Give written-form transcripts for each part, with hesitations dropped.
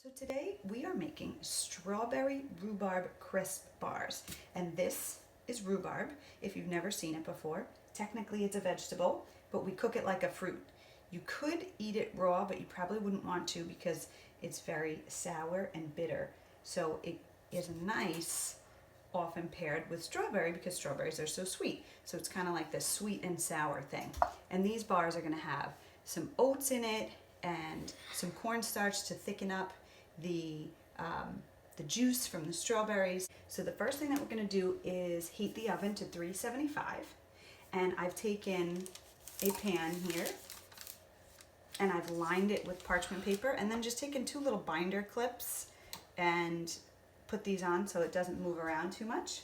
So today we are making strawberry rhubarb crisp bars, and this is rhubarb. If you've never seen it before, technically it's a vegetable, but we cook it like a fruit. You could eat it raw, but you probably wouldn't want to because it's very sour and bitter. So it is nice often paired with strawberry because strawberries are so sweet. So it's kind of like this sweet and sour thing. And these bars are going to have some oats in it and some cornstarch to thicken up the juice from the strawberries. So the first thing that we're going to do is heat the oven to 375, and I've taken a pan here and I've lined it with parchment paper, and then just taken two little binder clips and put these on so it doesn't move around too much.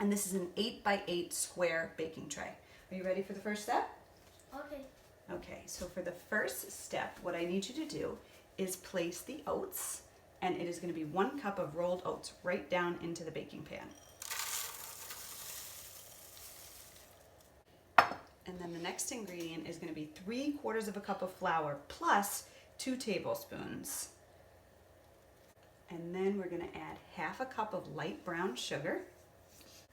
And this is an 8x8 square baking tray. Are you ready for the first step? Okay. Okay, so for the first step, what I need you to do is place the oats, and it is going to be 1 cup of rolled oats right down into the baking pan. And then the next ingredient is going to be 3/4 of a cup of flour plus 2 tablespoons. And then we're going to add 1/2 cup of light brown sugar,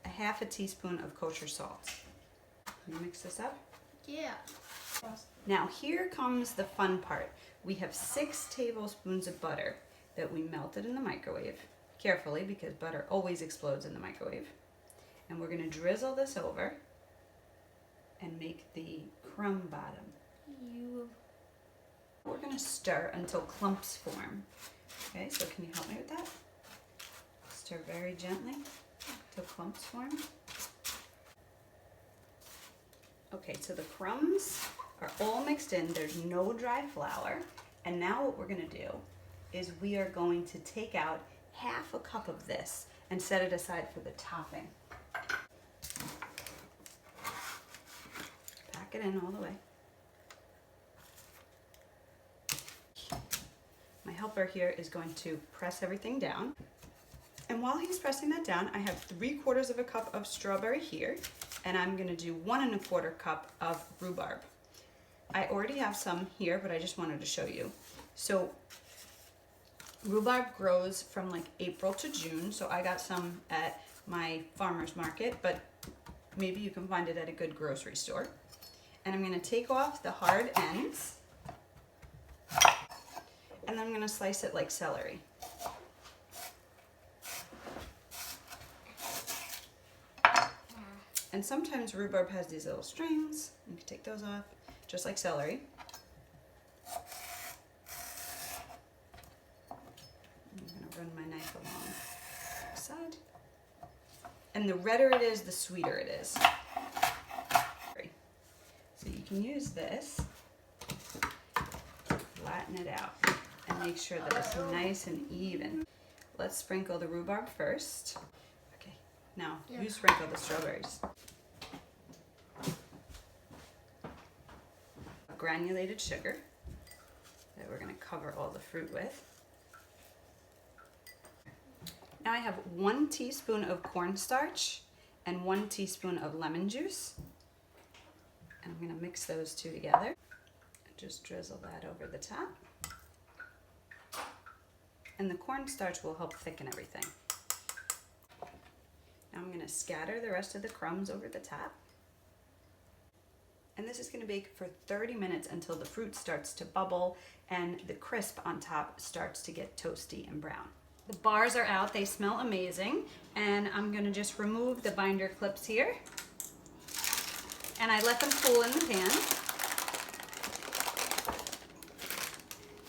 1/2 teaspoon of kosher salt. Can you mix this up? Yeah. Now here comes the fun part. We have 6 tablespoons of butter that we melted in the microwave, carefully because butter always explodes in the microwave. And we're going to drizzle this over and make the crumb bottom. We're going to stir until clumps form. Okay, so can you help me with that? Stir very gently until clumps form. Okay, so the crumbs are all mixed in. There's no dry flour. And now what we're going to do is we are going to take out 1/2 cup of this and set it aside for the topping. Pack it in all the way. My helper here is going to press everything down. And while he's pressing that down, I have 3/4 of a cup of strawberry here, and I'm going to do 1 1/4 cup of rhubarb. I already have some here, but I just wanted to show you. So rhubarb grows from like April to June, so I got some at my farmer's market, but maybe you can find it at a good grocery store. And I'm going to take off the hard ends, and then I'm going to slice it like celery. And sometimes rhubarb has these little strings. You can take those off, just like celery. I'm going to run my knife along the side. And the redder it is, the sweeter it is. So you can use this to flatten it out and make sure that it's nice and even. Let's sprinkle the rhubarb first. Okay, now you sprinkle the strawberries. Granulated sugar that we're going to cover all the fruit with. Now I have 1 teaspoon of cornstarch and 1 teaspoon of lemon juice. And I'm going to mix those two together. Just drizzle that over the top. And the cornstarch will help thicken everything. Now I'm going to scatter the rest of the crumbs over the top. And this is going to bake for 30 minutes until the fruit starts to bubble and the crisp on top starts to get toasty and brown. The bars are out, they smell amazing, and I'm going to just remove the binder clips here. And I let them cool in the pan.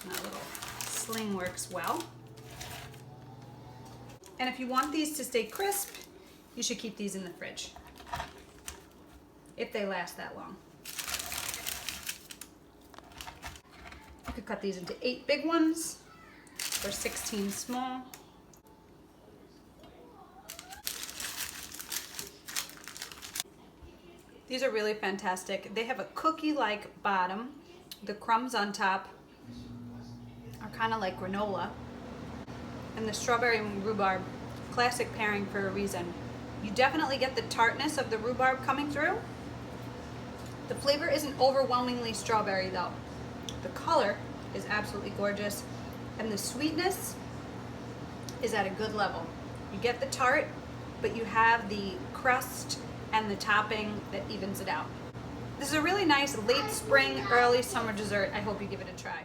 That little sling works well. And if you want these to stay crisp, you should keep these in the fridge, if they last that long. You could cut these into 8 big ones or 16 small. These are really fantastic. They have a cookie-like bottom. The crumbs on top are kind of like granola. And the strawberry and rhubarb, classic pairing for a reason. You definitely get the tartness of the rhubarb coming through. The flavor isn't overwhelmingly strawberry though. The color is absolutely gorgeous. And the sweetness is at a good level. You get the tart, but you have the crust and the topping that evens it out. This is a really nice late spring, early summer dessert. I hope you give it a try.